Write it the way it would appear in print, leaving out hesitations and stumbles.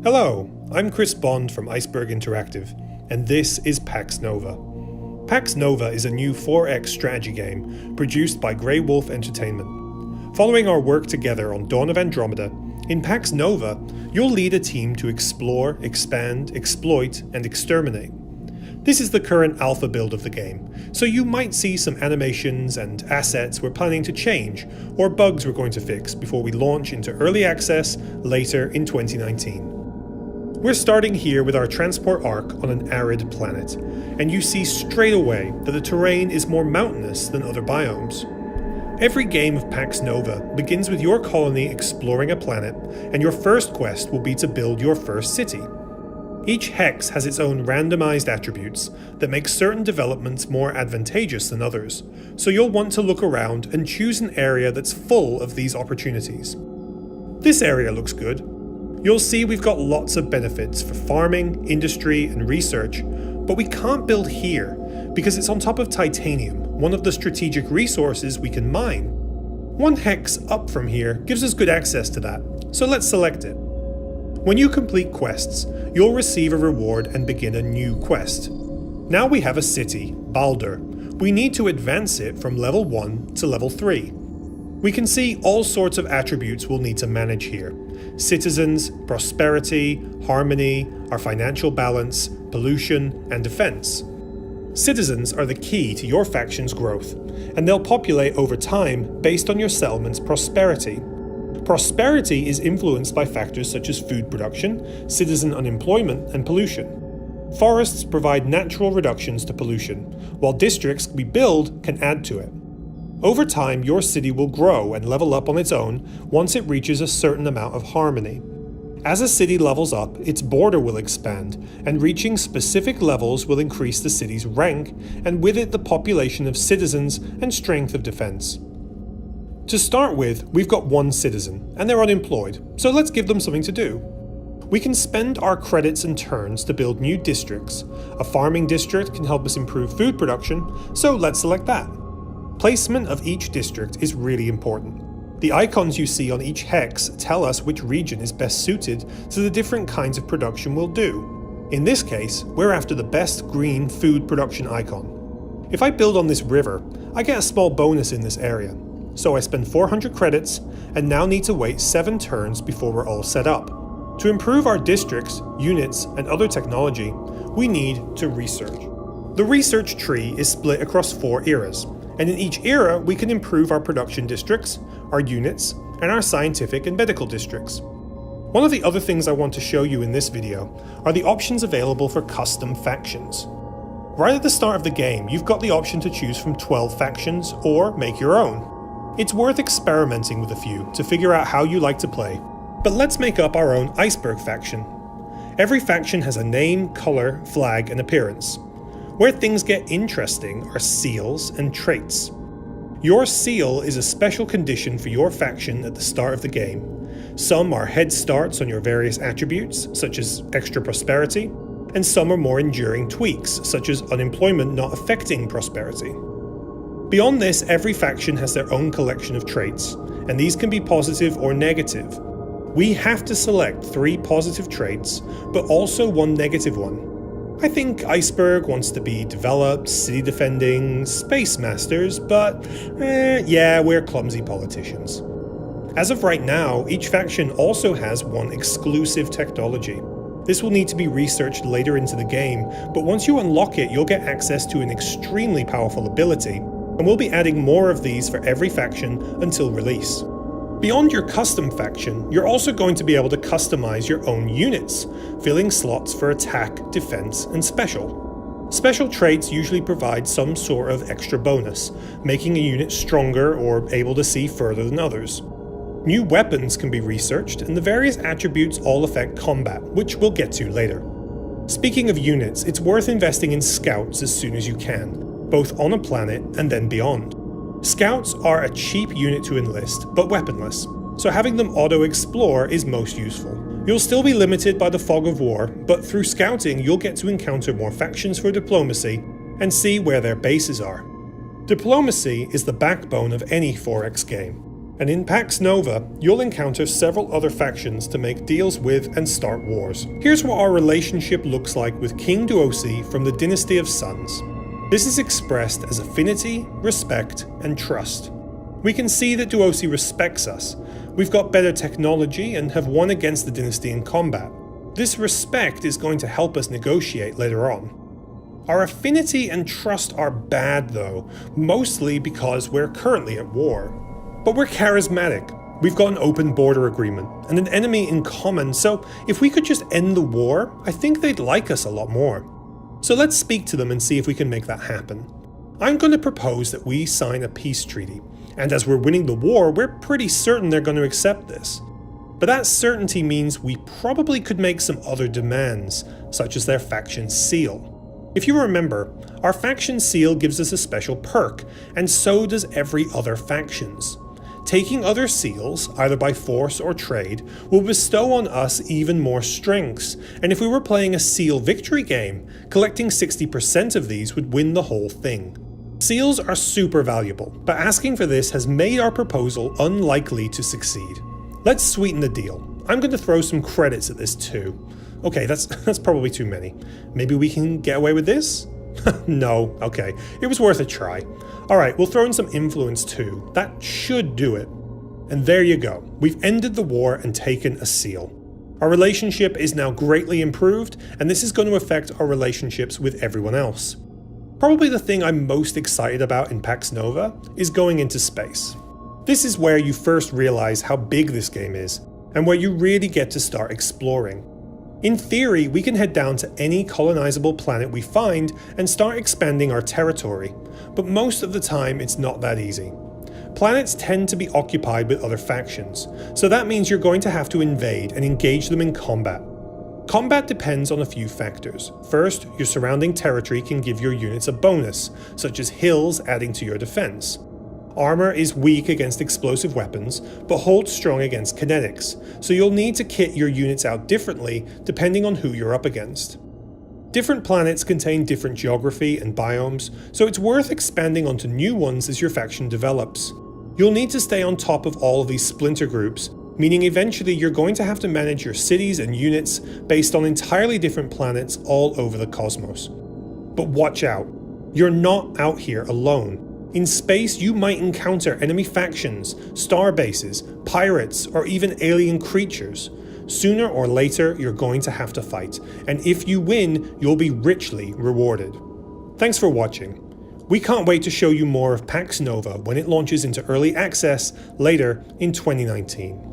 Hello, I'm Chris Bond from Iceberg Interactive, and this is Pax Nova. Pax Nova is a new 4X strategy game produced by Grey Wolf Entertainment. Following our work together on Dawn of Andromeda, in Pax Nova, you'll lead a team to explore, expand, exploit, and exterminate. This is the current alpha build of the game, so you might see some animations and assets we're planning to change, or bugs we're going to fix before we launch into early access later in 2019. We're starting here with our transport arc on an arid planet, and you see straight away that the terrain is more mountainous than other biomes. Every game of Pax Nova begins with your colony exploring a planet, and your first quest will be to build your first city. Each hex has its own randomized attributes that make certain developments more advantageous than others, so you'll want to look around and choose an area that's full of these opportunities. This area looks good. You'll see we've got lots of benefits for farming, industry, and research, but we can't build here because it's on top of titanium, one of the strategic resources we can mine. One hex up from here gives us good access to that, so let's select it. When you complete quests, you'll receive a reward and begin a new quest. Now we have a city, Baldur. We need to advance it from level 1 to level 3. We can see all sorts of attributes we'll need to manage here. Citizens, prosperity, harmony, our financial balance, pollution, and defense. Citizens are the key to your faction's growth, and they'll populate over time based on your settlement's prosperity. Prosperity is influenced by factors such as food production, citizen unemployment, and pollution. Forests provide natural reductions to pollution, while districts we build can add to it. Over time, your city will grow and level up on its own once it reaches a certain amount of harmony. As a city levels up, its border will expand, and reaching specific levels will increase the city's rank, and with it the population of citizens and strength of defense. To start with, we've got one citizen, and they're unemployed, so let's give them something to do. We can spend our credits and turns to build new districts. A farming district can help us improve food production, so let's select that. Placement of each district is really important. The icons you see on each hex tell us which region is best suited to the different kinds of production we'll do. In this case, we're after the best green food production icon. If I build on this river, I get a small bonus in this area. So I spend 400 credits and now need to wait 7 turns before we're all set up. To improve our districts, units, and other technology, we need to research. The research tree is split across 4 eras, and in each era we can improve our production districts, our units, and our scientific and medical districts. One of the other things I want to show you in this video are the options available for custom factions. Right at the start of the game, you've got the option to choose from 12 factions or make your own. It's worth experimenting with a few to figure out how you like to play, but let's make up our own Iceberg faction. Every faction has a name, color, flag, and appearance. Where things get interesting are seals and traits. Your seal is a special condition for your faction at the start of the game. Some are head starts on your various attributes, such as extra prosperity, and some are more enduring tweaks, such as unemployment not affecting prosperity. Beyond this, every faction has their own collection of traits, and these can be positive or negative. We have to select 3 positive traits, but also 1 negative one. I think Iceberg wants to be developed, city defending, space masters, but yeah, we're clumsy politicians. As of right now, each faction also has 1 exclusive technology. This will need to be researched later into the game, but once you unlock it, you'll get access to an extremely powerful ability, and we'll be adding more of these for every faction until release. Beyond your custom faction, you're also going to be able to customize your own units, filling slots for attack, defense, and special. Special traits usually provide some sort of extra bonus, making a unit stronger or able to see further than others. New weapons can be researched, and the various attributes all affect combat, which we'll get to later. Speaking of units, it's worth investing in scouts as soon as you can, both on a planet and then beyond. Scouts are a cheap unit to enlist, but weaponless, so having them auto-explore is most useful. You'll still be limited by the fog of war, but through scouting you'll get to encounter more factions for diplomacy and see where their bases are. Diplomacy is the backbone of any 4X game. And in Pax Nova, you'll encounter several other factions to make deals with and start wars. Here's what our relationship looks like with King Duosi from the Dynasty of Suns. This is expressed as affinity, respect, and trust. We can see that Duosi respects us. We've got better technology and have won against the dynasty in combat. This respect is going to help us negotiate later on. Our affinity and trust are bad though, mostly because we're currently at war. But we're charismatic. We've got an open border agreement and an enemy in common, so if we could just end the war, I think they'd like us a lot more. So let's speak to them and see if we can make that happen. I'm going to propose that we sign a peace treaty, and as we're winning the war, we're pretty certain they're going to accept this. But that certainty means we probably could make some other demands, such as their faction seal. If you remember, our faction seal gives us a special perk, and so does every other faction's. Taking other seals, either by force or trade, will bestow on us even more strengths, and if we were playing a seal victory game, collecting 60% of these would win the whole thing. Seals are super valuable, but asking for this has made our proposal unlikely to succeed. Let's sweeten the deal. I'm going to throw some credits at this too. Okay, that's probably too many. Maybe we can get away with this? No, okay, it was worth a try. Alright, we'll throw in some influence too. That should do it. And there you go. We've ended the war and taken a seal. Our relationship is now greatly improved, and this is going to affect our relationships with everyone else. Probably the thing I'm most excited about in Pax Nova is going into space. This is where you first realize how big this game is, and where you really get to start exploring. In theory, we can head down to any colonizable planet we find and start expanding our territory, but most of the time it's not that easy. Planets tend to be occupied with other factions, so that means you're going to have to invade and engage them in combat. Combat depends on a few factors. First, your surrounding territory can give your units a bonus, such as hills adding to your defense. Armor is weak against explosive weapons, but holds strong against kinetics, so you'll need to kit your units out differently depending on who you're up against. Different planets contain different geography and biomes, so it's worth expanding onto new ones as your faction develops. You'll need to stay on top of all of these splinter groups, meaning eventually you're going to have to manage your cities and units based on entirely different planets all over the cosmos. But watch out, you're not out here alone. In space, you might encounter enemy factions, star bases, pirates, or even alien creatures. Sooner or later, you're going to have to fight, and if you win, you'll be richly rewarded. Thanks for watching. We can't wait to show you more of Pax Nova when it launches into early access later in 2019.